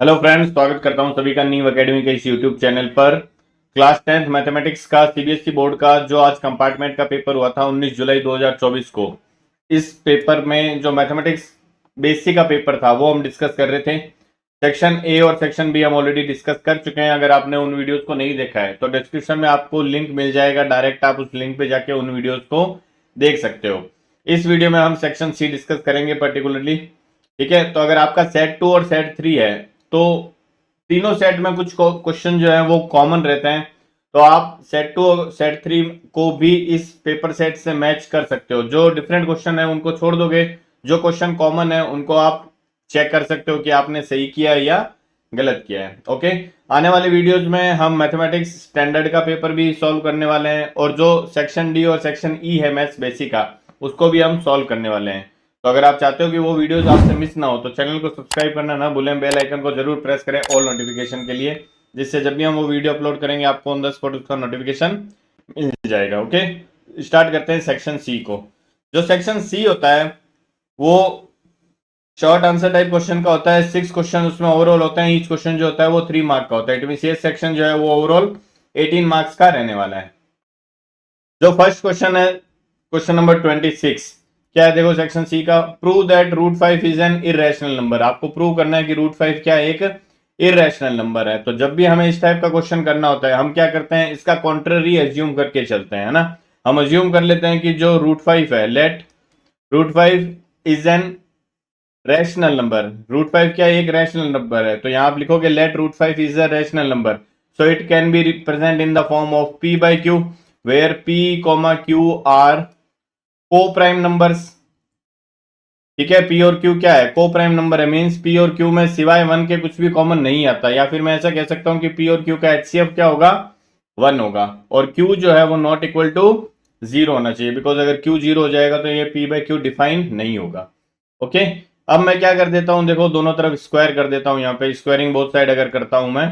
Hello friends, स्वागत करता हूं सभी का न्यू एकेडमी के इस यूट्यूब चैनल पर। क्लास 10th मैथमेटिक्स का सीबीएसई बोर्ड का जो आज कंपार्टमेंट का पेपर हुआ था 19 जुलाई 2024 को, इस पेपर में जो मैथमेटिक्स बेसिक का पेपर था वो हम डिस्कस कर रहे थे। सेक्शन ए और सेक्शन बी हम ऑलरेडी डिस्कस कर चुके हैं। अगर आपने उन वीडियोस को नहीं देखा है तो डिस्क्रिप्शन में आपको लिंक मिल जाएगा, डायरेक्ट आप उस लिंक पे जाके उन वीडियोस को देख सकते हो। इस वीडियो में हम सेक्शन सी डिस्कस करेंगे पर्टिकुलरली। ठीक है, तो अगर आपका सेट 2 और सेट 3 है तो तीनों सेट में कुछ क्वेश्चन जो है वो कॉमन रहते हैं, तो आप सेट 2 और सेट 3 को भी इस पेपर सेट से मैच कर सकते हो। जो डिफरेंट क्वेश्चन है उनको छोड़ दोगे, जो क्वेश्चन कॉमन है उनको आप चेक कर सकते हो कि आपने सही किया है या गलत किया है। ओके, आने वाले वीडियोज में हम मैथमेटिक्स स्टैंडर्ड का पेपर भी सॉल्व करने वाले हैं और जो सेक्शन डी और सेक्शन ई है मैथ्स बेसिक का, उसको भी हम सॉल्व करने वाले हैं। तो अगर आप चाहते हो कि वो वीडियोस आपसे मिस ना हो तो चैनल को सब्सक्राइब करना ना भूलें, बेल आइकन को जरूर प्रेस करें ऑल नोटिफिकेशन के लिए, जिससे जब भी हम वो वीडियो अपलोड करेंगे आपको ऑन द स्पॉट उसका नोटिफिकेशन मिल जाएगा। ओके, स्टार्ट करते हैं सेक्शन सी को। जो सेक्शन सी होता है वो शॉर्ट आंसर टाइप क्वेश्चन का होता है। 6 क्वेश्चन उसमें ओवरऑल होते हैं। ईच क्वेश्चन जो होता है वो 3 मार्क का होता है। इट मींस ये सेक्शन जो है वो ओवरऑल 18 मार्क्स का रहने वाला है। जो फर्स्ट क्वेश्चन है, क्वेश्चन नंबर 26, क्या है देखो सेक्शन सी का। Prove that root 5 is an irrational number. आपको प्रूव करना है कि रूट 5 क्या है, एक इरेशनल नंबर है। तो जब भी हमें इस टाइप का क्वेश्चन करना होता है हम क्या करते हैं, इसका कॉन्ट्ररी एज्यूम करके चलते हैं, है ना। हम एज्यूम कर लेते हैं कि जो रूट 5 है, let root 5 is an rational number. Root 5 क्या एक रैशनल नंबर है, तो यहां आप लिखोगे let root 5 is a rational number, so it can be represent in the form of p by q, where p, q are co prime numbers. ठीक है, p और q क्या है, को प्राइम नंबर है। मींस p और q में सिवाय 1 के कुछ भी कॉमन नहीं आता, या फिर मैं ऐसा कह सकता हूं कि p और q का HCF क्या होगा, 1 होगा। और q जो है वो नॉट इक्वल टू 0 होना चाहिए, बिकॉज अगर q 0 हो जाएगा तो ये p by q डिफाइन नहीं होगा। ओके, अब मैं क्या कर देता हूं, देखो दोनों तरफ स्क्वायर कर देता हूं। यहाँ पे स्क्वायरिंग बोथ साइड अगर करता हूं मैं,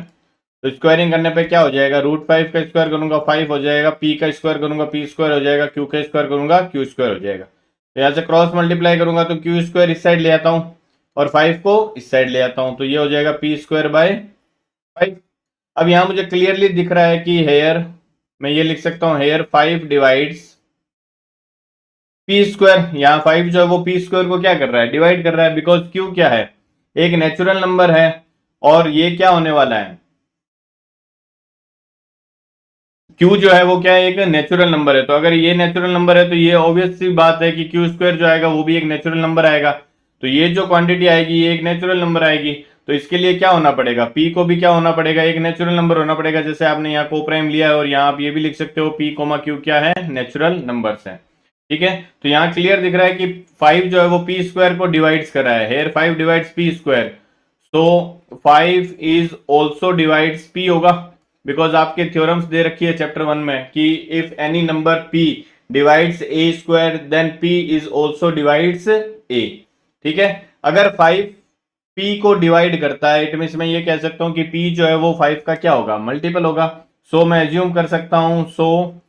तो स्क्वायरिंग करने पे क्या हो जाएगा, रूट 5 का स्क्वायर करूंगा 5 हो जाएगा, p का स्क्वायर करूंगा p स्क्वायर हो जाएगा, q का स्क्वायर करूंगा q स्क्वायर हो जाएगा। तो यहाँ से क्रॉस मल्टीप्लाई करूंगा तो q स्क्वायर इस साइड ले आता हूँ और 5 को इस साइड ले आता हूँ, तो ये हो जाएगा p स्क्वायर बाय 5। अब यहाँ मुझे क्लियरली दिख रहा है कि हेयर, मैं ये लिख सकता हूँ हेयर 5 डिवाइड्स पी स्क्वायर। यहाँ 5 जो है वो पी स्क्वायर को क्या कर रहा है, डिवाइड कर रहा है, बिकॉज क्यू क्या है, एक नेचुरल नंबर है और ये क्या होने वाला है, क्यू जो है वो क्या है, एक नेचुरल नंबर है। तो अगर ये नेचुरल नंबर है तो ये ऑब्वियस सी बात है कि क्यू स्क्वायर जो आएगा वो भी एक नेचुरल नंबर आएगा। तो ये जो क्वांटिटी आएगी ये एक नेचुरल नंबर आएगी। तो इसके लिए क्या होना पड़ेगा, पी को भी क्या होना पड़ेगा, एक नेचुरल नंबर होना पड़ेगा। जैसे आपने यहाँ को प्राइम लिया है और यहाँ आप ये भी लिख सकते हो पी कोमा क्यू क्या है, नेचुरल नंबर्स है। ठीक है, तो यहाँ क्लियर दिख रहा है कि 5 जो है वो पी स्क्वायर को डिवाइड्स कर रहा है। हेयर 5 डिवाइड्स पी स्क्वायर, तो 5 इज ऑल्सो डिवाइड्स पी होगा, बिकॉज आपके थ्योरम्स दे रखी है चैप्टर 1 में कि if any number p divides a square then p is also divides a। ठीक है, अगर 5 p को डिवाइड करता है इट मीन मैं ये कह सकता हूं कि p जो है वो 5 का क्या होगा, मल्टीपल होगा। सो मैं एज्यूम कर सकता हूं, सो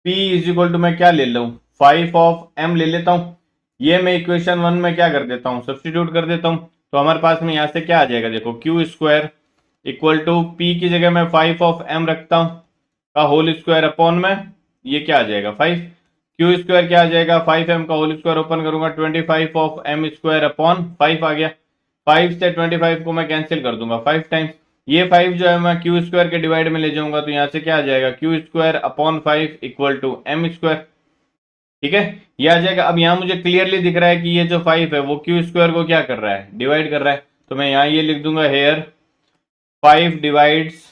p इज इक्वल टू मैं क्या ले लूं, 5 ऑफ m ले लेता हूं। ये मैं इक्वेशन 1 में क्या कर देता हूं, सब्सटीट्यूट कर देता हूं। तो हमारे पास में यहां से क्या आ जाएगा, देखो q square equal to p की जगह मैं 5 ऑफ m रखता हूं का होल स्क्वायर अपॉन में ये क्या आ जाएगा 5, क्यू स्क्वायर क्या आ जाएगा 5m का होल स्क्वायर ओपन करूंगा 25 ऑफ m स्क्वायर अपॉन 5 आ गया। 5 से 25 को मैं कैंसिल कर दूंगा 5 टाइम्स, ये 5 जो है मैं क्यू स्क्वायर के डिवाइड में ले जाऊंगा, तो यहां से क्या आ जाएगा q square upon 5 equal to m square. ठीक है, ये आ जाएगा। अब यहाँ मुझे क्लियरली दिख रहा है कि ये जो 5 है वो क्यू स्क्वायर को क्या कर रहा है, डिवाइड कर रहा है। तो मैं यहाँ ये लिख दूंगा हेयर 5 डिवाइड्स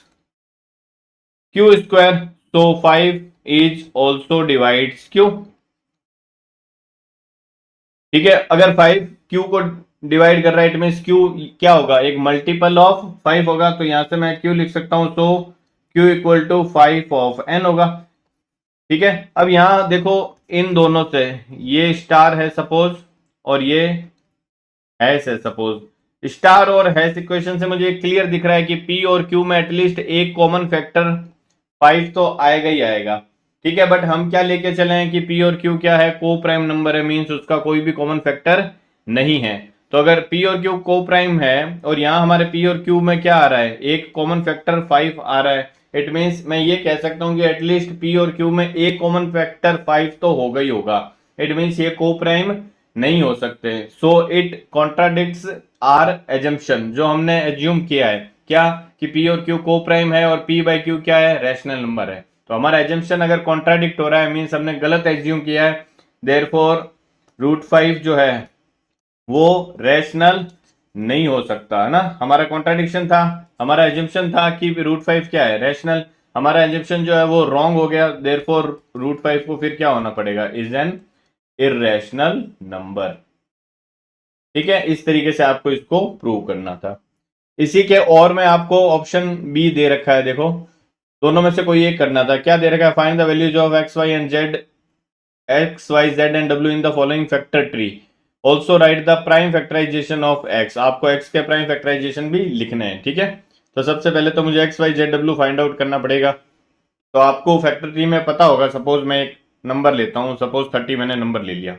क्यू स्क्वायर, तो 5 इज ऑल्सो डिवाइड्स क्यू। ठीक है, अगर 5 क्यू को डिवाइड कर रहा है इट मीन क्यू क्या होगा, एक मल्टीपल ऑफ 5 होगा। तो यहां से मैं क्यू लिख सकता हूं, so Q equal to 5 of N होगा। ठीक है, अब यहां देखो इन दोनों से ये स्टार है सपोज और ये हैश है सपोज। स्टार और हैश इक्वेशन से मुझे क्लियर दिख रहा है कि पी और क्यू में एटलीस्ट एक कॉमन फैक्टर 5 तो आएगा ही आएगा। ठीक है, बट हम क्या लेके चले हैं कि पी और क्यू क्या है, को प्राइम नंबर है, मींस उसका कोई भी कॉमन फैक्टर नहीं है। तो अगर p और q को प्राइम है और यहाँ हमारे p और q में क्या आ रहा है, एक कॉमन फैक्टर 5 आ रहा है, इट मीन्स मैं ये कह सकता हूँ कि एटलीस्ट p और q में एक कॉमन फैक्टर 5 तो होगा ही होगा। इट मीन्स ये को प्राइम नहीं हो सकते। So it contradicts our assumption, जो हमने एज्यूम किया है क्या कि p और q को प्राइम है और p बाई q क्या है, रैशनल नंबर है। तो हमारा एजम्पशन अगर कॉन्ट्राडिक्ट हो रहा है मीन्स हमने गलत एज्यूम किया है, देयरफॉर √5 जो है वो रैशनल नहीं हो सकता, है ना। हमारा कॉन्ट्राडिक्शन था, हमारा एजम्पशन था कि √5 क्या है, रैशनल। हमारा एजम्पशन जो है वो रॉन्ग हो गया, देयरफॉर √5 को फिर क्या होना पड़ेगा, इज एन इररेशनल नंबर। ठीक है, इस तरीके से आपको इसको प्रूव करना था। इसी के और में आपको ऑप्शन बी दे रखा है, देखो दोनों में से कोई एक करना था। क्या दे रखा है, find the values of x y and z, x y z and डब्ल्यू in the following factor tree, also write the prime factorisation of x. आपको एक्स के प्राइम फैक्टराइजेशन भी लिखने हैं, ठीक है। तो सबसे पहले तो मुझे एक्स वाई जेड डब्ल्यू फाइंड आउट करना पड़ेगा। तो आपको फैक्टर ट्री में पता होगा, सपोज मैं एक नंबर लेता हूं, सपोज 30 मैंने नंबर ले लिया।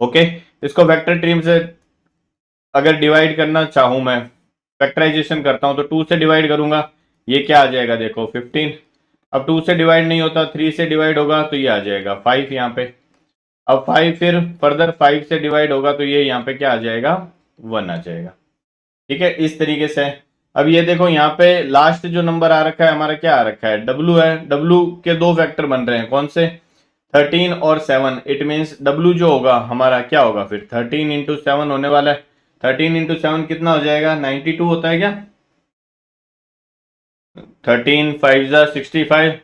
ओके, इसको फैक्टर ट्री से अगर डिवाइड करना चाहूं मैं, फैक्टराइजेशन करता हूं तो 2 से डिवाइड करूंगा, ये क्या आ जाएगा देखो 15। अब 2 से डिवाइड नहीं होता, 3 से डिवाइड होगा तो ये आ जाएगा 5 यहाँ पे। अब 5 फिर फर्दर 5 से डिवाइड होगा तो ये यहाँ पे क्या आ जाएगा, 1 आ जाएगा। ठीक है, इस तरीके से। अब ये देखो यहाँ पे लास्ट जो नंबर आ रखा है हमारा क्या आ रखा है, W है। W के दो फैक्टर बन रहे हैं, कौन से, 13 और 7। इट मीन्स W जो होगा हमारा क्या होगा फिर 13 इंटू 7 होने वाला है। 13 इंटू 7 कितना हो जाएगा, 92 होता है क्या, 13 5 65,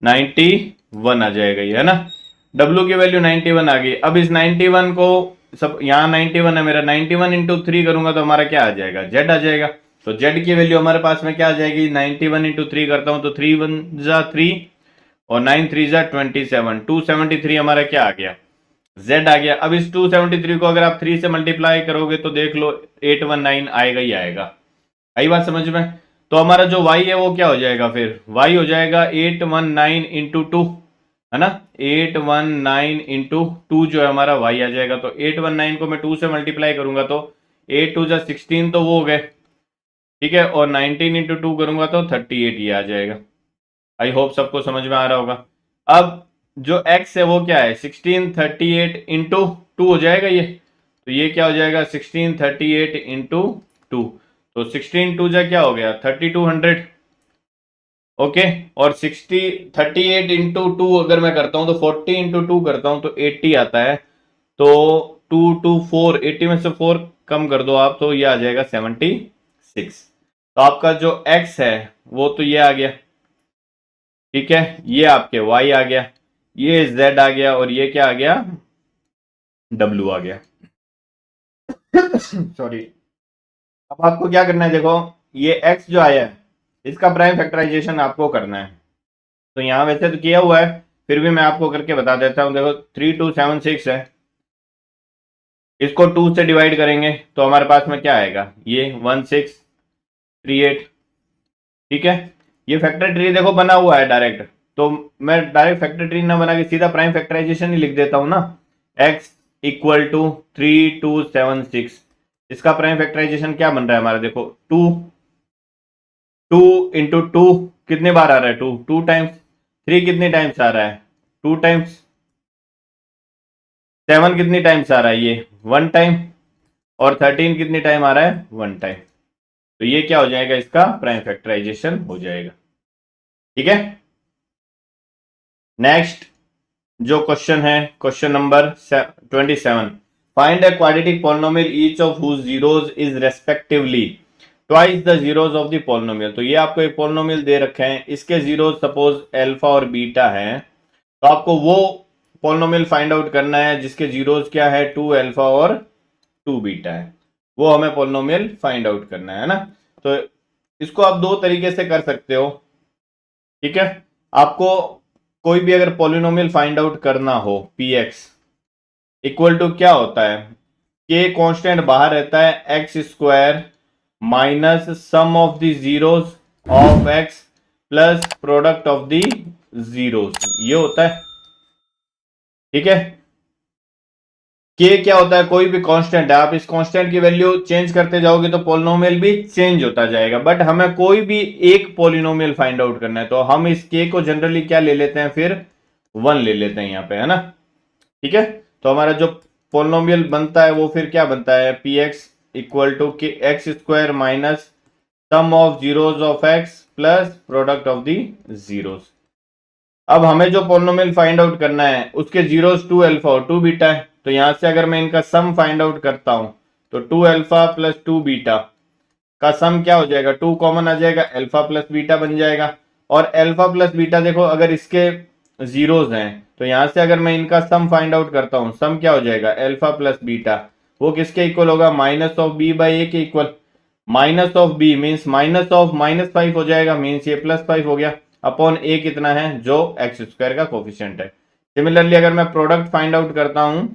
91 आ जाएगा ये, है ना। W की वैल्यू 91 आ गई। अब इस 91 को सब यहाँ 91 है मेरा, 91 इंटू 3 करूंगा तो हमारा क्या आ जाएगा, Z आ जाएगा। तो Z की वैल्यू हमारे पास में क्या आ जाएगी, 91 इंटू 3 करता हूं तो 3 1 जा 3 और 9 3 जा 27, 273 हमारा क्या आ गया, Z आ गया। अब इस 273 को अगर आप 3 से मल्टीप्लाई करोगे तो देख लो 819 आएगा ही आएगा। आई बात समझ में। तो हमारा जो y है वो क्या हो जाएगा, फिर y हो जाएगा 819 इंटू 2, है ना। 819 इंटू 2 जो है हमारा y आ जाएगा। तो 819 को मैं 2 से मल्टीप्लाई करूंगा तो 8 2 जा 16 तो वो हो गए, ठीक है। और 19 इंटू 2 करूंगा तो 38 ये आ जाएगा। आई होप सबको समझ में आ रहा होगा। अब जो x है वो क्या है, 1638 इंटू 2 हो जाएगा ये। तो ये क्या हो जाएगा, 1638 इंटू 2। तो 16 2 जा क्या हो गया, 3200। ओके, और 38 इंटू 2 अगर मैं करता हूं तो 40 इंटू 2 करता हूं तो 80 आता है। तो 2 2 4, 80 में से 4 कम कर दो आप तो ये आ जाएगा 76। तो आपका जो x है वो तो ये आ गया, ठीक है। ये आपके y आ गया, ये z आ गया और ये क्या आ गया, w आ गया। सॉरी। अब आपको क्या करना है, देखो ये x जो आया है इसका प्राइम फैक्टराइजेशन आपको करना है। तो यहां वैसे तो किया हुआ है, फिर भी मैं आपको करके बता देता हूं। देखो 3276 है, इसको 2 से डिवाइड करेंगे तो हमारे पास में क्या आएगा, ये 1638। ठीक है, ये फैक्टर ट्री देखो बना हुआ है डायरेक्ट, तो मैं डायरेक्ट फैक्टर ट्री ना बना के सीधा प्राइम फैक्टराइजेशन ही लिख देता हूं ना। x इक्वल टू 3276, इसका प्राइम फैक्टराइजेशन क्या बन रहा है हमारा, देखो 2 2 इंटू 2 कितने बार आ रहा है, 2 2 टाइम्स, 3 कितने टाइम्स आ रहा है, 2 टाइम्स, 7 कितनी टाइम्स आ रहा है, ये 1 टाइम, और 13 कितनी टाइम आ रहा है, 1 टाइम। तो ये क्या हो जाएगा, इसका प्राइम फैक्टराइजेशन हो जाएगा। ठीक है, नेक्स्ट जो क्वेश्चन है, question number 27, find a quadratic polynomial each of whose zeros is respectively twice the zeros of the polynomial. तो ये आपको एक पॉलिनोमियल दे रखे हैं, इसके जीरोस सपोज अल्फा और बीटा हैं, तो आपको वो पॉलिनोमियल फाइंड आउट करना है जिसके जीरोस क्या है, 2 अल्फा और 2 बीटा है, वो हमें पॉलिनोमियल फाइंड आउट करना है ना। तो इसको आप दो तरीके से कर सकते हो। ठीक है, आपको कोई भी अगर पॉलिनोमियल फाइंड आउट करना हो, पी एक्स इक्वल टू क्या होता है, के कांस्टेंट बाहर रहता है, x square minus sum of the zeros of x plus product of the zeros, ये होता है। ठीक है, के क्या होता है, कोई भी कांस्टेंट है, आप इस कांस्टेंट की वैल्यू चेंज करते जाओगे तो पॉलिनोमियल भी चेंज होता जाएगा, बट हमें कोई भी एक पॉलिनोमियल फाइंड आउट करना है तो हम इस के को जनरली क्या ले लेते हैं, फिर 1 ले लेते हैं यहाँ पे, है ना। ठीक है, तो हमारा जो पॉलिनोमियल बनता है वो फिर क्या बनता है, पी एक्स इक्वल टू के x square minus sum of zeros of x plus product of the zeros. अब हमें जो पॉलिनोमियल फाइंड आउट करना है उसके जीरोस 2 अल्फा और 2 बीटा है, तो यहां से अगर मैं इनका सम फाइंड आउट करता हूं तो 2 अल्फा प्लस 2 बीटा का सम क्या हो जाएगा, 2 कॉमन आ जाएगा, अल्फा प्लस बीटा बन जाएगा। और अल्फा प्लस बीटा देखो अगर इसके जीरोस हैं तो यहां से अगर मैं इनका सम फाइंड आउट करता हूं, सम क्या हो जाएगा, अल्फा प्लस बीटा, वो किसके इक्वल होगा, minus of b by a के equal. Minus of b means minus of -5 हो जाएगा, मीन्स ये +5 हो गया, अपॉन ए कितना है, जो एक्स स्क्वायर का कोफिशिएंट है। सिमिलरली अगर मैं प्रोडक्ट फाइंड आउट करता हूं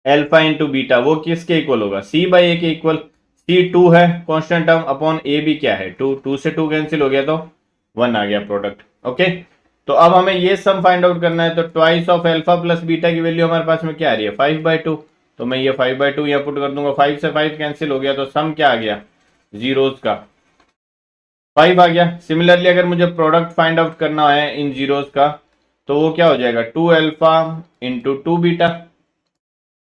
अल्फा इंटू बीटा, वो किसके इक्वल होगा, सी बाई ए के इक्वल। सी 2 है कांस्टेंट टर्म, अपॉन ए भी क्या है 2, 2 से 2 कैंसिल हो गया तो 1 आ गया प्रोडक्ट। ओके, तो अब हमें ये सम फाइंड आउट करना है, तो twice of alpha plus beta की वैल्यू हमारे पास में क्या आ रही है, 5/2, तो मैं ये 5/2 यहाँ पुट कर दूंगा, 5 से 5 कैंसिल हो गया तो सम क्या आ गया, जीरोस का 5 आ गया। सिमिलरली अगर मुझे प्रोडक्ट फाइंड आउट करना है इन जीरोस का तो वो क्या हो जाएगा, 2 अल्फा इंटू 2 बीटा।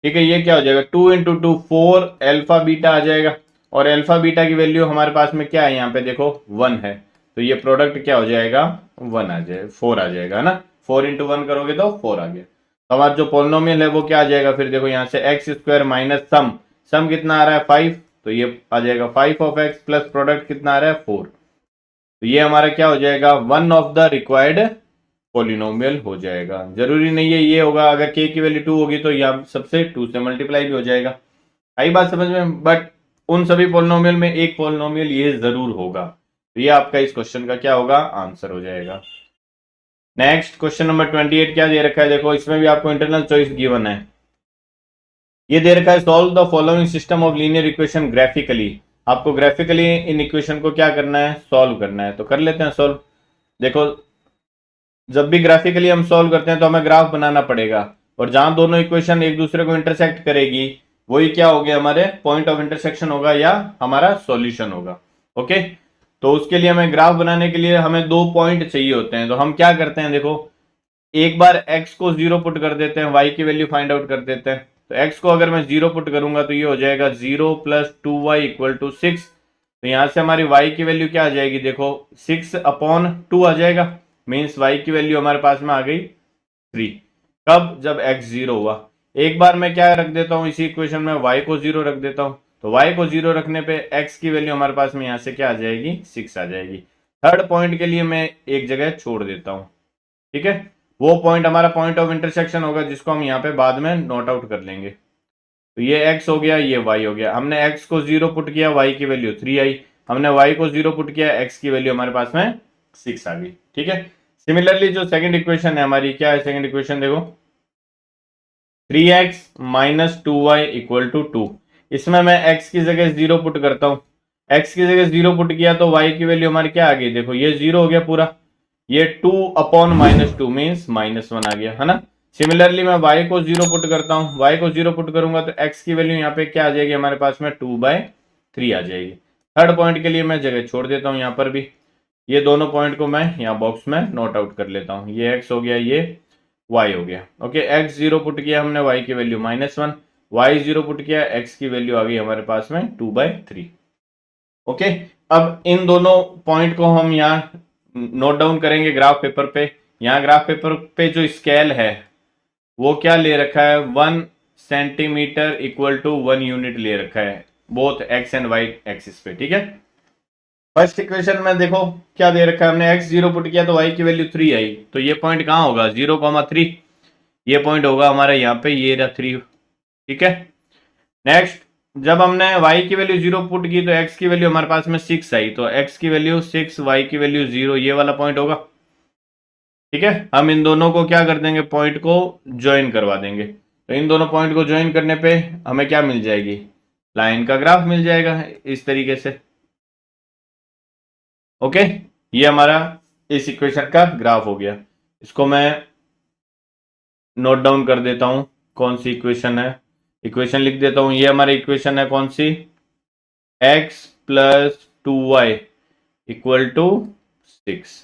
ठीक है, ये क्या हो जाएगा, 2 इंटू 2 4 अल्फा बीटा आ जाएगा, और अल्फा बीटा की वैल्यू हमारे पास में क्या है, यहाँ पे देखो 1 है, तो ये प्रोडक्ट क्या हो जाएगा, 1 आ जाएगा, 4 आ जाएगा, है ना। 4 इंटू 1 करोगे तो 4 आ गया। तो हमारा जो पोलिनोमियल है वो क्या आ जाएगा, फिर देखो यहाँ से एक्स स्क्वायर माइनस सम, सम कितना आ रहा है 5, तो ये आ जाएगा 5 ऑफ एक्स प्लस प्रोडक्ट कितना आ रहा है 4, तो ये हमारा क्या हो जाएगा, one of the required polynomial हो जाएगा। जरूरी नहीं है ये होगा, अगर के की वैल्यू 2 होगी तो यहाँ सबसे 2 से मल्टीप्लाई भी हो जाएगा। आई बात समझ में, बट उन सभी पोलिनोमियल में एक पोलिनोमियल ये जरूर होगा, तो ये आपका इस क्वेश्चन का क्या होगा, आंसर हो जाएगा। नेक्स्ट क्वेश्चन नंबर 28 क्या दे रखा है, देखो इसमें भी आपको इंटरनल चॉइस गिवन है। ये दे रखा है, solve the following system of linear equation graphically. आपको ग्राफिकली इन इक्वेशन को क्या करना है, सॉल्व करना है, तो कर लेते हैं सॉल्व। देखो जब भी ग्राफिकली हम सॉल्व करते हैं तो हमें ग्राफ बनाना पड़ेगा, और जहां दोनों इक्वेशन एक दूसरे को इंटरसेक्ट करेगी वही क्या हो गया, हमारे पॉइंट ऑफ इंटरसेक्शन होगा या हमारा सॉल्यूशन होगा। ओके, तो उसके लिए हमें ग्राफ बनाने के लिए हमें 2 पॉइंट चाहिए होते हैं, तो हम क्या करते हैं, देखो एक बार x को 0 पुट कर देते हैं, y की वैल्यू फाइंड आउट कर देते हैं। तो x को अगर मैं 0 पुट करूंगा तो ये हो जाएगा 0 प्लस 2y इक्वल टू 6, तो यहां से हमारी y की वैल्यू क्या आ जाएगी, देखो 6/2 आ जाएगा, मीन्स y की वैल्यू हमारे पास में आ गई 3। कब, जब x 0 हुआ। एक बार मैं क्या रख देता हूं इसी इक्वेशन में, y को 0 रख देता हूं, तो y को 0 रखने पे x की वैल्यू हमारे पास में यहां से क्या आ जाएगी, 6 आ जाएगी। थर्ड पॉइंट के लिए मैं एक जगह छोड़ देता हूं, ठीक है, वो पॉइंट हमारा पॉइंट ऑफ इंटरसेक्शन होगा जिसको हम यहाँ पे बाद में नोट आउट कर लेंगे। तो ये x हो गया, ये y हो गया, हमने x को 0 पुट किया, y की वैल्यू 3 आई, हमने y को 0 पुट किया, x की वैल्यू हमारे पास में 6 आ गई। ठीक है, सिमिलरली जो सेकंड इक्वेशन है हमारी, क्या है सेकंड इक्वेशन, देखो 3x minus 2y equal to 2, इसमें मैं x की जगह 0 पुट करता हूँ, x की जगह 0 पुट किया तो y की वैल्यू हमारी क्या आ गई, देखो ये 0 हो गया पूरा, ये 2/-2 मीन्स -1 आ गया, है ना। सिमिलरली मैं y को 0 पुट करता हूँ, y को 0 पुट करूंगा तो x की वैल्यू यहाँ पे क्या आ जाएगी हमारे पास में 2/3 आ जाएगी। थर्ड पॉइंट के लिए मैं जगह छोड़ देता हूँ यहाँ पर भी, ये दोनों पॉइंट को मैं यहाँ बॉक्स में नोट आउट कर लेता हूँ, ये x हो गया, ये y हो गया। ओके, x 0 पुट किया हमने, y की वैल्यू -1, y 0 पुट किया, x की वैल्यू आ गई हमारे पास में 2/3। ओके, अब इन दोनों पॉइंट को हम यहाँ नोट डाउन करेंगे ग्राफ पेपर पे। यहाँ ग्राफ पेपर पे जो स्केल है वो क्या ले रखा है, 1 सेंटीमीटर इक्वल टू 1 यूनिट ले रखा है, both x and y axis पे। ठीक है, फर्स्ट इक्वेशन में देखो क्या दे रखा है, हमने x 0 पुट किया तो y की वैल्यू 3 आई, तो ये पॉइंट कहाँ होगा, 0,3, ये पॉइंट होगा हमारा यहाँ पे, ये रहा 3। ठीक है, नेक्स्ट जब हमने y की वैल्यू 0 पुट की तो x की वैल्यू हमारे पास में 6 आई, तो x की वैल्यू 6, y की वैल्यू 0, ये वाला पॉइंट होगा। ठीक है, हम इन दोनों को क्या कर देंगे, पॉइंट को ज्वाइन करवा देंगे, तो इन दोनों पॉइंट को ज्वाइन करने पे हमें क्या मिल जाएगी, लाइन का ग्राफ मिल जाएगा इस तरीके से। ओके, ये हमारा इस इक्वेशन का ग्राफ हो गया, इसको मैं नोट डाउन कर देता हूं कौन सी इक्वेशन है, इक्वेशन लिख देता हूं। ये हमारी इक्वेशन है कौन सी, x plus 2y equal to 6।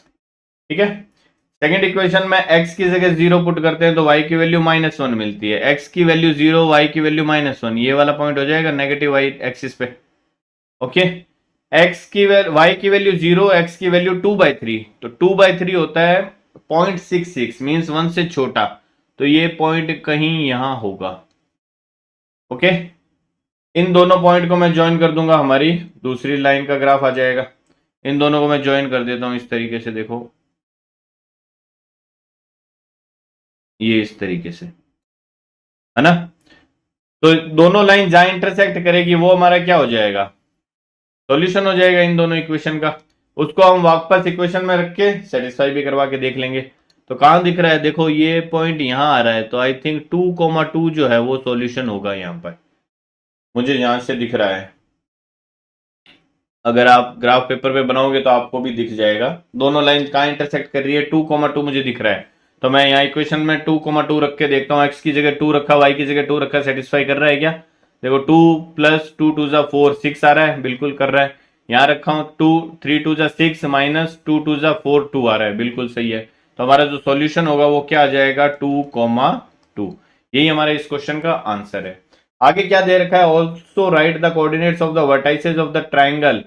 ठीक है, सेकेंड इक्वेशन में x की जगह 0 पुट करते हैं तो y की वैल्यू -1 मिलती है। x की वैल्यू 0, y की वैल्यू -1, ये वाला पॉइंट हो जाएगा नेगेटिव y एक्सिस पे। ओके, y की वैल्यू 0, x की वैल्यू 2/3, तो 2/3 होता है 0.66, मीन्स 1 से छोटा, तो ये पॉइंट कहीं यहां होगा। ओके, इन दोनों पॉइंट को मैं ज्वाइन कर दूंगा, हमारी दूसरी लाइन का ग्राफ आ जाएगा। इन दोनों को मैं ज्वाइन कर देता हूं इस तरीके से, देखो ये इस तरीके से, है ना। तो दोनों लाइन जहां इंटरसेक्ट करेगी वो हमारा क्या हो जाएगा, सॉल्यूशन हो जाएगा इन दोनों इक्वेशन का। उसको हम वापस इक्वेशन में रख के सेटिस्फाई भी करवा के देख लेंगे। तो कहां दिख रहा है, देखो ये पॉइंट यहां आ रहा है, तो आई थिंक 2,2 जो है वो सॉल्यूशन होगा यहां पर, मुझे यहां से दिख रहा है। अगर आप ग्राफ पेपर पे बनाओगे तो आपको भी दिख जाएगा दोनों लाइन कहां इंटरसेक्ट कर रही है। 2,2 मुझे दिख रहा है, तो मैं यहाँ इक्वेशन में 2,2 रख के देखता हूँ। एक्स की जगह 2 रखा, वाई की जगह 2 रखा, सेटिस्फाई कर रहा है क्या। देखो 2 + 2 2 = 4, 6 आ रहा है, बिल्कुल कर रहा है। यहाँ रखा हूँ 2 3 2 = 6 -2 2 = 4, 2 आ रहा है, बिल्कुल सही है। तो हमारा जो सॉल्यूशन होगा वो क्या आ जाएगा, 2,2। यही हमारे इस क्वेश्चन का आंसर है। आगे क्या दे रखा है, also write the coordinates of the vertices of the triangle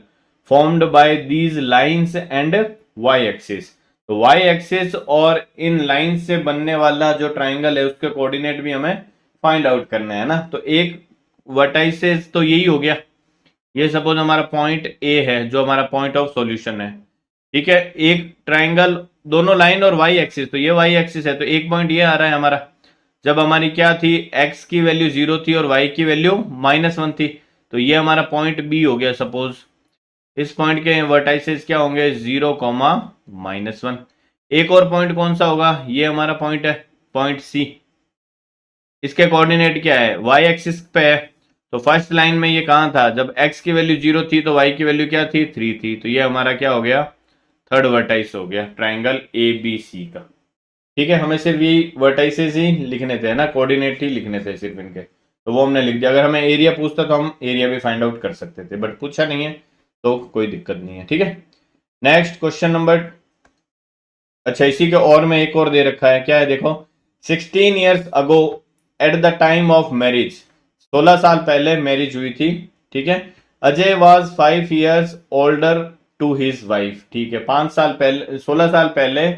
formed by these lines and y axis. तो वाई एक्सिस और इन लाइन से बनने वाला जो ट्राइंगल है उसके कोऑर्डिनेट भी हमें फाइंड आउट करना है ना। तो एक वर्टाइसेस तो यही हो गया, ये सपोज हमारा पॉइंट ए है जो हमारा पॉइंट ऑफ सॉल्यूशन है। ठीक है, एक ट्राइंगल, दोनों लाइन और वाई एक्सिस, तो ये वाई एक्सिस है, तो एक पॉइंट ये आ रहा है हमारा। जब हमारी क्या थी, एक्स की वैल्यू 0 थी और वाई की वैल्यू -1 थी, तो ये हमारा पॉइंट बी हो गया। सपोज इस पॉइंट के वर्टाइसेस क्या होंगे, 0, -1। एक और पॉइंट कौन सा होगा, ये हमारा पॉइंट है, पॉइंट सी। इसके कोऑर्डिनेट क्या है, वाई एक्सिस पे है। तो फर्स्ट लाइन में ये कहां था, जब x की वैल्यू 0 थी तो y की वैल्यू क्या थी, 3 थी। तो ये हमारा क्या हो गया, थर्ड वर्टाइस हो गया ट्राइंगल ABC का। ठीक है, हमें सिर्फ ये वर्टाइसेस ही लिखने थे ना, कोऑर्डिनेट ही लिखने थे सिर्फ इनके, तो वो हमने लिख दिया। अगर हमें एरिया पूछता तो हम एरिया भी फाइंड आउट कर सकते थे, बट पूछा नहीं है तो कोई दिक्कत नहीं है। ठीक है, नेक्स्ट क्वेश्चन नंबर, अच्छा इसी के और में एक और दे रखा है, क्या है देखो, 16 years ago at the time of marriage, 16 साल पहले मैरिज हुई थी। ठीक है, Ajay was 5 years older to his wife. ठीक है, 5 साल पहले, 16 साल पहले,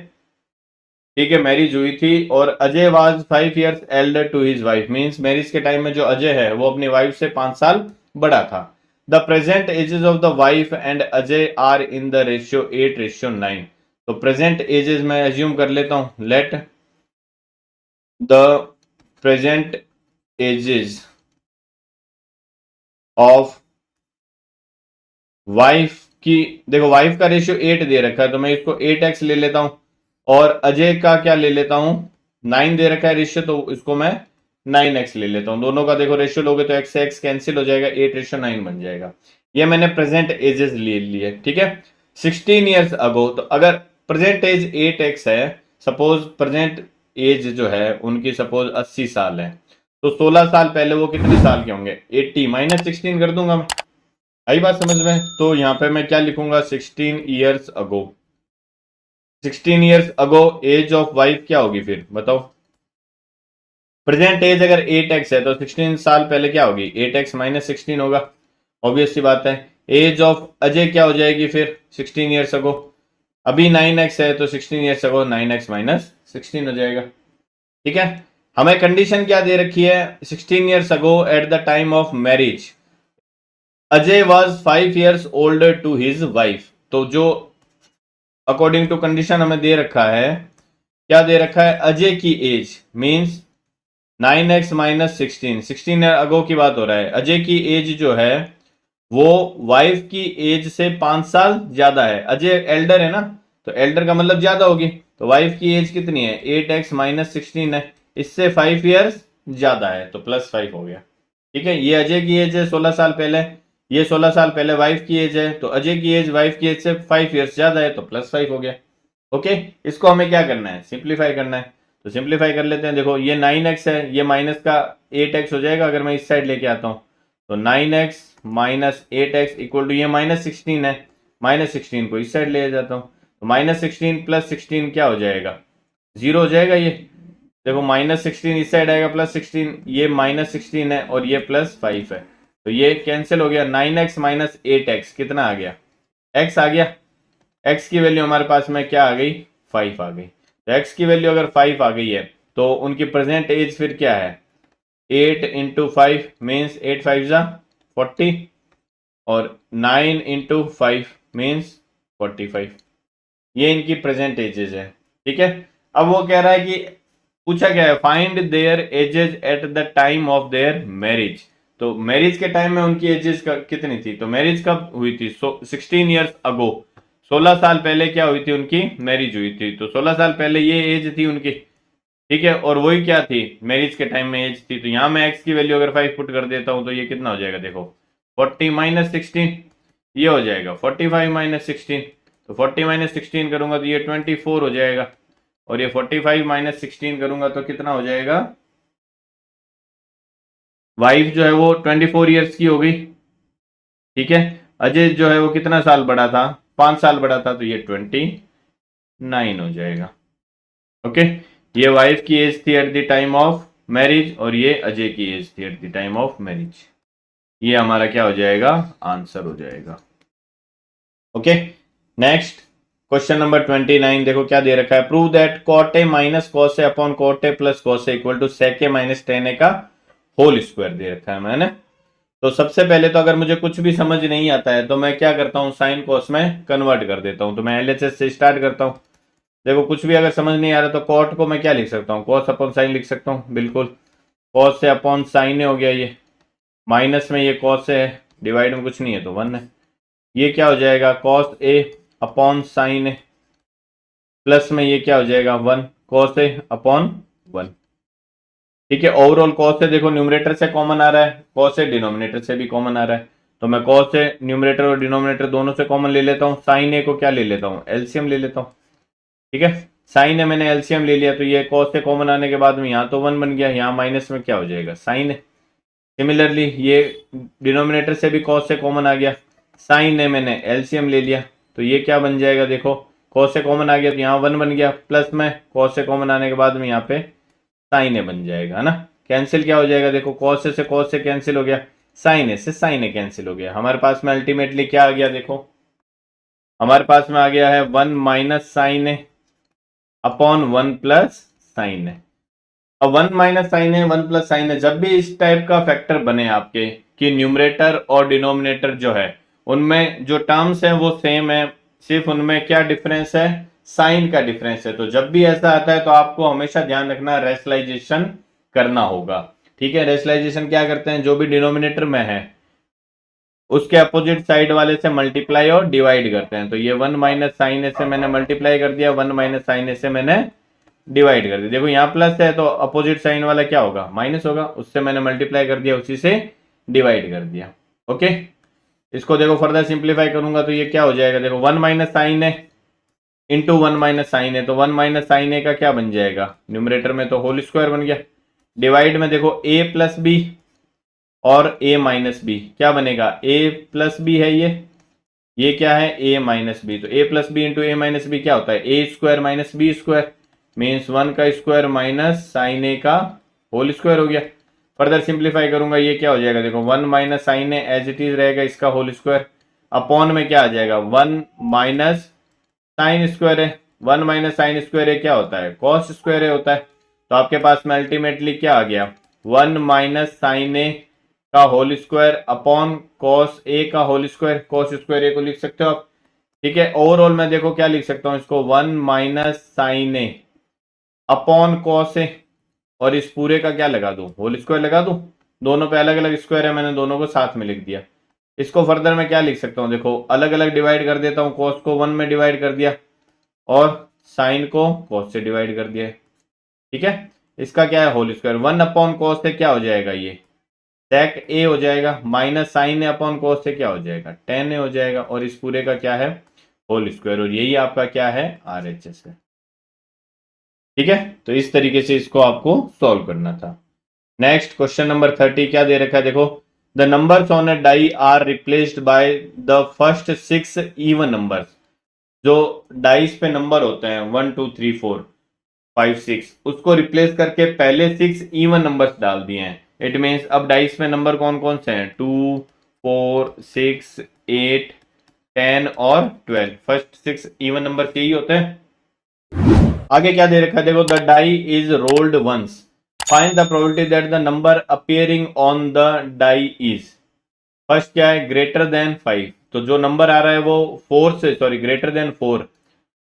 ठीक है, मैरिज हुई थी, और Ajay was 5 years elder to his wife, means marriage के टाइम में जो अजय है वो अपनी वाइफ से 5 साल बड़ा था। The present ages of the wife and Ajay are in the ratio 8:9। तो प्रेजेंट एजेस में एज्यूम कर लेता हूं, let the present ages of wife की, देखो वाइफ का रेशियो 8 दे रखा है, तो मैं इसको 8x ले लेता हूं, और अजय का क्या ले लेता हूं, 9 दे रखा है रेशियो, तो इसको मैं 9x ले लेता हूं। दोनों का देखो रेशियो लोगे तो x से x कैंसिल हो जाएगा, 8:9 बन जाएगा। ये मैंने प्रेजेंट एजेस ले लिए। ठीक है, 16 years अगो, तो अगर प्रेजेंट एज 8x है, सपोज प्रेजेंट एज जो है उनकी सपोज 80 साल है, तो 16 साल पहले वो कितने साल के होंगे, 80 -16 कर दूंगा मैं। आई बात समझ में। तो यहाँ पे मैं क्या लिखूंगा, 16 years ago. 16 years ago age of wife क्या होगी फिर बताओ, प्रेजेंट एज अगर 8x है तो 16 साल पहले क्या होगी, 8x -16 होगा, ऑब्वियस सी बात है। एज ऑफ अजय क्या हो जाएगी फिर 16 years अगो, अभी 9x है तो 16 years अगो 9x -16 हो जाएगा। ठीक है, हमें कंडीशन क्या दे रखी है, 16 years ago at the time of marriage Ajay was 5 years older to his wife. तो जो अकॉर्डिंग टू कंडीशन हमें दे रखा है, क्या दे रखा है, अजय की एज मींस 9x -16, 16 अगो की बात हो रहा है। अजय की एज जो है वो वाइफ की एज से 5 साल ज्यादा है। अजय एल्डर है ना, तो एल्डर का मतलब ज्यादा होगी, तो वाइफ की एज कितनी है, 8x -16 है, इससे 5 years ज्यादा है, तो +5 हो गया। ठीक है, ये अजय की एज है 16 साल पहले, ये 16 साल पहले वाइफ की एज है, तो अजय की एज वाइफ की एज से 5 years ज्यादा है, तो +5 हो गया। ओके, इसको हमें क्या करना है, सिंप्लीफाई करना है। तो सिंप्लीफाई कर लेते हैं। देखो ये 9x है, ये माइनस का 8x हो जाएगा अगर मैं इस साइड लेके आता हूँ। तो 9x minus 8x equal to ये -16 है, -16 को इस साइड ले जाता हूँ। तो -16 प्लस 16 क्या हो जाएगा, 0 हो जाएगा। ये देखो -16 इस साइड आएगा, +16, ये -16 है और ये +5 है, तो ये कैंसिल हो गया। 9x माइनस 8x कितना आ गया, x आ गया। x की वैल्यू हमारे पास में क्या आ गई, 5 आ गई। तो x की वैल्यू अगर 5 आ गई है तो उनकी प्रेजेंट एज फिर क्या है, 8 इंटू 5 मीन्स 8 5 जा 40 और 9 इंटू 5 मीन्स 45। ये इनकी प्रेजेंट एजेस है, ठीक है। अब वो कह रहा है कि पूछा गया है find there edges eight the time of their marriage. तो मैरिज के टाइम में उनकी एजेस कितनी थी, तो मैरिज कब हुई थी, 16 ईयर्स अगो, 16 साल पहले क्या हुई थी उनकी मैरिज हुई थी। तो 16 साल पहले ये एज थी उनकी, ठीक है। और वही क्या थी, मैरिज के टाइम में एज थी। तो यहां मैं एक्स की वैल्यू अगर 5 पुट कर देता हूं तो ये कितना हो जाएगा, देखो 40 माइनस 16, ये हो जाएगा 45 माइनस 16। तो 40 माइनस 16 करूंगा तो ये 24 हो जाएगा, और ये 45 माइनस 16 करूंगा तो कितना हो जाएगा, वाइफ जो है वो 24 ईयर्स की हो गई, ठीक है। अजय जो है वो कितना साल बड़ा था, 5 साल बड़ा था, तो ये 29 हो जाएगा। ओके, ये वाइफ की एज थी at the time of marriage और ये अजय की एज थी at the time of marriage. ये हमारा क्या हो जाएगा, आंसर हो जाएगा। Okay, next question number 29। देखो क्या दे रखा है, prove that cot A minus cos A upon cot A plus cos A equal to sec A minus tan A का होल स्क्वायर दे रखा है मैंने। तो सबसे पहले तो अगर मुझे कुछ भी समझ नहीं आता है तो मैं क्या करता हूँ, साइन कॉस में कन्वर्ट कर देता हूँ। तो मैं एलएचएस से स्टार्ट करता हूँ। देखो कुछ भी अगर समझ नहीं आ रहा तो कॉट को मैं क्या लिख सकता हूँ, कॉस अपॉन साइन लिख सकता हूँ, बिल्कुल। कॉस से अपॉन साइन हो गया, ये माइनस में ये कॉस है, डिवाइड में कुछ नहीं है तो 1 है। ये क्या हो जाएगा, cos A upon sine A, plus में ये क्या हो जाएगा 1 कॉस ए अपॉन 1, ठीक है। ओवरऑल कॉस से देखो न्यूमरेटर से कॉमन आ रहा है, कॉस से डिनोमिनेटर से भी कॉमन आ रहा है, तो मैं कॉस से न्यूमरेटर और डिनोमिनेटर दोनों से कॉमन ले लेता हूँ। साइन ए को क्या ले लेता हूँ, एलसीएम ले लेता हूँ, ठीक है। साइन है मैंने एलसीएम ले लिया, तो ये कॉस से कॉमन आने के बाद में यहाँ तो 1 बन गया, यहाँ माइनस में क्या हो जाएगा, साइन है। सिमिलरली ये डिनोमिनेटर से भी कॉस से कॉमन आ गया, साइन है मैंने एलसीएम ले लिया, तो ये क्या बन जाएगा, देखो कॉस से कॉमन आ गया तो यहाँ 1 बन गया, प्लस में कॉस से कॉमन आने के बाद में यहाँ पे साइन ए बन जाएगा, है ना। कैंसिल क्या हो जाएगा, देखो कॉस से कॉस से कैंसिल हो गया, साइन ए से साइन ए कैंसिल हो गया। हमारे पास में अल्टीमेटली क्या आ गया, देखो हमारे पास में आ गया है 1 माइनस साइन ए अपॉन 1 प्लस साइन ए। अब 1 माइनस साइन है 1 प्लस साइन है, जब भी इस टाइप का फैक्टर बने आपके कि न्यूमरेटर और डिनोमिनेटर जो है उनमें जो टर्म्स हैं वो सेम है, सिर्फ उनमें क्या डिफरेंस है, साइन का डिफरेंस है। तो जब भी ऐसा आता है तो आपको हमेशा ध्यान रखना रेशनलाइजेशन करना होगा, ठीक है। रेशनलाइजेशन क्या करते हैं, जो भी डिनोमिनेटर में है उसके अपोजिट साइड वाले से मल्टीप्लाई और डिवाइड करते हैं। तो ये 1 माइनस साइन ए से मैंने मल्टीप्लाई कर दिया, 1 माइनस साइन ए से मैंने डिवाइड कर दिया। देखो यहाँ प्लस है तो अपोजिट साइन वाला क्या होगा, माइनस होगा, उससे मैंने मल्टीप्लाई कर दिया, उसी से डिवाइड कर दिया। ओके, इसको देखो फर्दर सिंप्लीफाई करूंगा तो ये क्या हो जाएगा, देखो 1 माइनस साइन है इंटू 1 माइनस साइन है, तो 1 माइनस साइन ए का क्या बन जाएगा, न्यूमरेटर में तो होल स्क्वायर बन गया, डिवाइड में देखो ए प्लस बी और ए माइनस बी क्या बनेगा, ए प्लस बी है ये क्या है ए माइनस बी, तो A plus B into A minus B क्या होता है, A square minus B square, means 1 का स्क्वायर माइनस साइन ए का होल स्क्वायर हो गया। फर्दर सिंप्लीफाई करूंगा ये क्या हो जाएगा, देखो 1 minus sine A as it is रहेगा, इसका होल स्क्वायर अपॉन में क्या आ जाएगा 1 माइनस साइन स्क्वायर है, 1 माइनस साइन स्क्वायर है क्या होता है, कॉस स्क्वायर है होता है। तो आपके पास में अल्टीमेटली क्या आ गया, 1 माइनस साइन ए का whole square upon cos A का होल स्क्वायर, कॉस स्क्वायर ए को लिख सकते हो आप, ठीक है। ओवरऑल मैं देखो क्या लिख सकता हूं इसको, 1 minus sine A upon cos A, और इस पूरे का क्या लगा दूं, होल स्क्वायर लगा दूं, दोनों पे अलग अलग स्क्वायर है, मैंने दोनों को साथ में लिख दिया। इसको फर्दर मैं क्या लिख सकता हूं, देखो अलग अलग डिवाइड कर देता हूं, कॉस को 1 में डिवाइड कर दिया और साइन को कॉस से डिवाइड कर दिया, ठीक है। इसका क्या है होल स्क्वायर, 1 अपॉन कॉस से क्या हो जाएगा, ये सेक ए हो जाएगा, माइनस साइन ए अपॉन कॉस से क्या हो जाएगा, टेन ए हो जाएगा, और इस पूरे का क्या है होल स्क्वायर, और यही आपका क्या है आरएचएस है। ठीक है, तो इस तरीके से इसको आपको सॉल्व करना था। नेक्स्ट क्वेश्चन नंबर 30 क्या दे रखा है देखो, the numbers on a die are replaced by the first 6 even numbers. जो डाइस पे नंबर होते हैं 1 2 3 4 5 6, उसको रिप्लेस करके पहले 6 इवन नंबर्स डाल दिए हैं। इट मीन्स अब डाइस में नंबर कौन कौन से हैं, 2 4 6 8 10 और 12। फर्स्ट 6 इवन नंबर यही होते हैं। आगे क्या दे रखा है देखो, the die is rolled once, find the probability that the number appearing on the die is. First क्या है, ग्रेटर देन 5, तो जो नंबर आ रहा है वो 4 से, सॉरी ग्रेटर देन 4,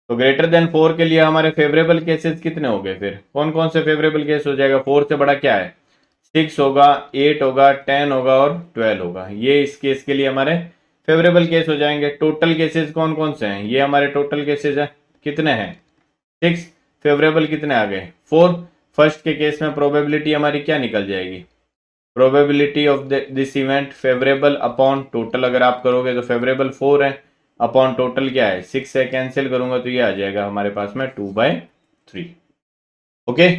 तो ग्रेटर देन 4 के लिए हमारे फेवरेबल केसेस कितने हो गए, फिर कौन कौन से फेवरेबल केस हो जाएगा, 4 से बड़ा क्या है, 6 होगा, 8 होगा, 10 होगा और 12 होगा। ये इस केस के लिए हमारे फेवरेबल केस हो जाएंगे। टोटल केसेस कौन कौन से हैं, ये हमारे टोटल केसेस हैं, कितने हैं 6, फेवरेबल कितने आ गए 4। फर्स्ट के केस में प्रोबेबिलिटी हमारी क्या निकल जाएगी, probability of this event favourable upon total, अगर आप करोगे तो फेवरेबल 4 है, अपॉन टोटल क्या है 6 है, कैंसिल करूंगा तो ये आ जाएगा हमारे पास में 2/3। ओके,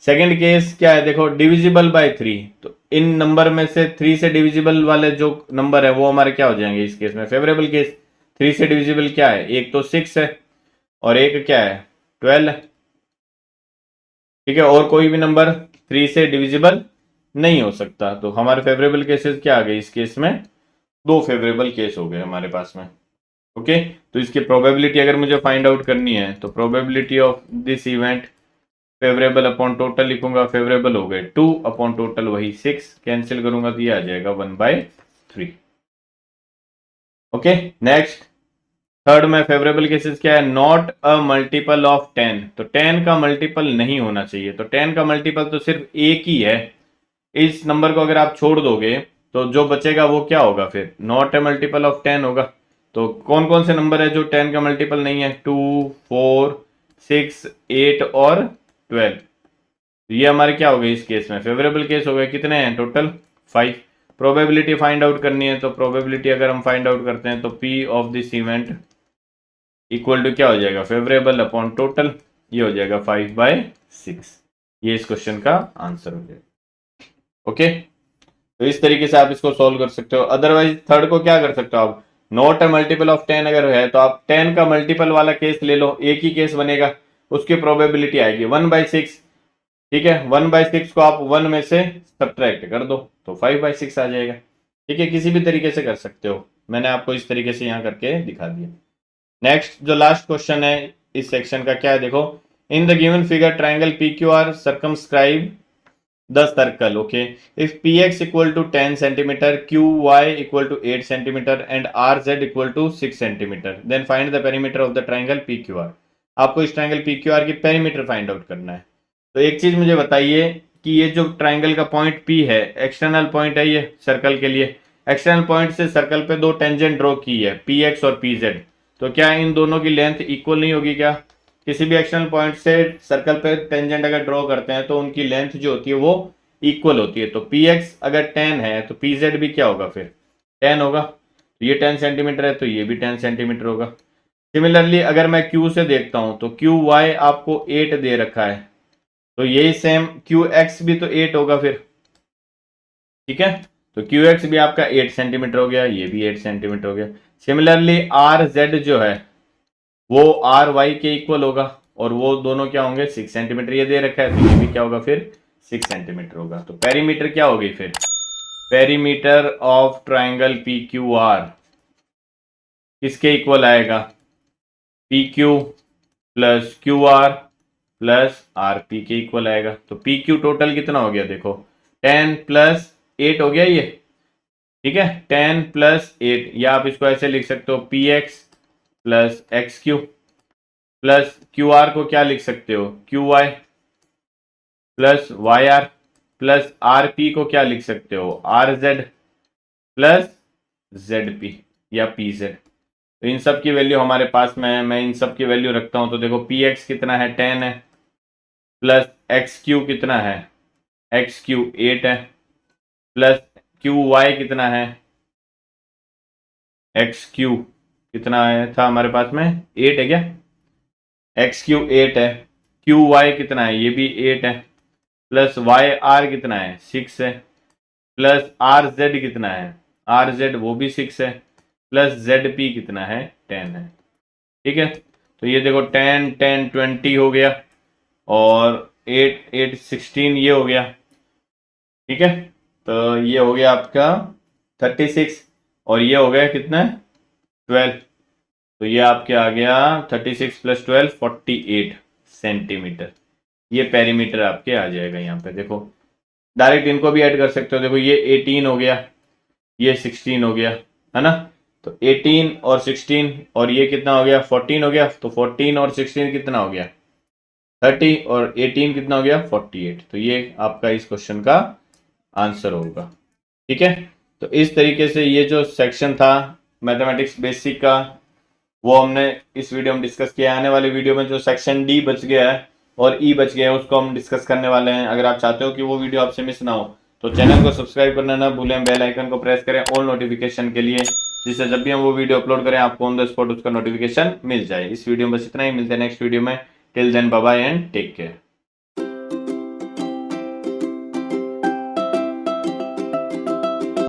सेकंड केस क्या है देखो, डिविजिबल बाय 3, तो इन नंबर में से 3 से डिविजिबल वाले जो नंबर है वो हमारे क्या हो जाएंगे इस केस में फेवरेबल केस। 3 से डिविजिबल क्या है, एक तो 6 है और एक क्या है 12 है। ठीक है, और कोई भी नंबर 3 से डिविजिबल नहीं हो सकता, तो हमारे फेवरेबल केसेस क्या आ गए इस केस में, 2 फेवरेबल केस हो गए हमारे पास में। ओके, तो इसकी प्रोबेबिलिटी अगर मुझे फाइंड आउट करनी है तो probability of this event favourable upon total लिखूंगा, फेवरेबल हो गए 2 अपॉन टोटल वही 6, कैंसिल करूंगा तो ये आ जाएगा 1/3। ओके, नेक्स्ट थर्ड में फेवरेबल केसेस क्या है, नॉट अ मल्टीपल ऑफ 10, तो 10 का मल्टीपल नहीं होना चाहिए, तो 10 का मल्टीपल तो सिर्फ एक ही है। इस नंबर को अगर आप छोड़ दोगे तो जो बचेगा वो क्या होगा, फिर नॉट ए मल्टीपल ऑफ 10 होगा। तो कौन कौन से नंबर है जो 10 का मल्टीपल नहीं है, 2 4 6 8 और 12। ये हमारे क्या हो गए इस केस में फेवरेबल केस हो गए, कितने हैं टोटल 5। प्रोबेबिलिटी फाइंड आउट करनी है, तो प्रोबेबिलिटी अगर हम फाइंड आउट करते हैं तो P of this event equal to क्या हो जाएगा, फेवरेबल अपॉन टोटल, ये हो जाएगा 5/6। ये इस क्वेश्चन का आंसर हो जाएगा। ओके, तो इस तरीके से आप इसको सॉल्व कर सकते हो। अदरवाइज थर्ड को क्या कर सकते हो आप, नॉट अ मल्टीपल ऑफ 10 अगर है तो आप 10 का मल्टीपल वाला केस ले लो, एक ही केस बनेगा, उसकी प्रोबेबिलिटी आएगी 1/6। ठीक है, 1/6 को आप 1 में से सब्ट्रैक्ट कर दो तो 5/6 आ जाएगा। ठीक है, किसी भी तरीके से कर सकते हो, मैंने आपको इस तरीके से यहाँ करके दिखा दिया। नेक्स्ट जो लास्ट क्वेश्चन है इस सेक्शन का क्या है देखो, in the given figure triangle P Q R circumscribe the circle. Okay, if px equal to 10 centimeter, qy equal to 8 centimeter and rz equal to 6 centimeter, then find the perimeter of the triangle pqr। आपको इस triangle pqr की perimeter find out करना है। तो एक चीज मुझे बताइए कि ये जो ट्राइंगल का पॉइंट p है एक्सटर्नल पॉइंट है ये सर्कल के लिए, एक्सटर्नल पॉइंट से सर्कल पे दो टेंजेंट ड्रॉ की है px और pz, तो क्या इन दोनों की लेंथ इक्वल नहीं होगी क्या, किसी भी एक्सटर्नल पॉइंट से सर्कल पे टेंजेंट अगर ड्रॉ करते हैं तो उनकी लेंथ जो होती है वो इक्वल होती है, तो px अगर 10 है तो pz भी क्या होगा फिर 10 होगा, तो ये 10 सेंटीमीटर है तो ये भी 10 सेंटीमीटर होगा। सिमिलरली अगर मैं q से देखता हूं तो qy आपको 8 दे रखा है, तो यही सेम qx भी तो 8 होगा फिर। ठीक है, तो qx भी आपका 8 सेंटीमीटर हो गया, ये भी 8 सेंटीमीटर हो गया। सिमिलरली rz जो है वो आर वाई के इक्वल होगा और वो दोनों क्या होंगे 6 सेंटीमीटर ये दे रखा है, तो ये भी क्या होगा फिर 6 सेंटीमीटर होगा। तो पेरीमीटर क्या होगी फिर, perimeter of triangle P Q R किसके इक्वल आएगा, P Q plus q are plus r P के इक्वल आएगा। तो पी क्यू टोटल कितना हो गया देखो 10 प्लस 8 हो गया ये। ठीक है, 10 प्लस 8, या आप इसको ऐसे लिख सकते हो p x plus x q plus q r को क्या लिख सकते हो q y plus y r plus r p को क्या लिख सकते हो r z plus z p या पी जेड। तो इन सब की वैल्यू हमारे पास में है, मैं इन सब की वैल्यू रखता हूं, तो देखो पी एक्स कितना है 10 है, प्लस एक्स क्यू कितना है एक्स क्यू 8 है, प्लस क्यू वाई कितना है एक्स क्यू कितना है था हमारे पास में 8 है क्या, एक्स क्यू 8 है, क्यू वाई कितना है, ये भी 8 है, प्लस वाई आर कितना है 6 है, प्लस आर जेड कितना है, आर जेड वो भी 6 है, प्लस जेड पी कितना है 10 है। ठीक है, तो ये देखो 10 10 20 हो गया, और 8 8 16 ये हो गया। ठीक है, तो ये हो गया आपका 36, और ये हो गया कितना 12, तो ये आपके आ गया 36 प्लस 12 48 सेंटीमीटर। ये पेरीमीटर आपके आ जाएगा। यहाँ पे देखो डायरेक्ट इनको भी ऐड कर सकते हो, देखो ये 18 हो गया, ये 16 हो गया, है ना। तो 18 और 16 और ये कितना हो गया 14 हो गया, तो 14 और 16 कितना हो गया 30, और 18 कितना हो गया 48। तो ये आपका इस क्वेश्चन का आंसर होगा। ठीक है, तो इस तरीके से ये जो सेक्शन था मैथमेटिक्स बेसिक का वो हमने इस वीडियो में डिस्कस किया। आने वाले वीडियो में जो सेक्शन डी बच गया है और ई बच गया है उसको हम डिस्कस करने वाले हैं। अगर आप चाहते हो कि वो वीडियो आपसे मिस ना हो तो चैनल को सब्सक्राइब करना ना भूलें, बेल आइकन को प्रेस करें ऑल नोटिफिकेशन के लिए, जिससे जब भी हम वो वीडियो अपलोड करें आपको ऑन द स्पॉट उसका नोटिफिकेशन मिल जाए। इस वीडियो में बस इतना ही, मिलते हैं नेक्स्ट वीडियो में। Till then bye bye and take care.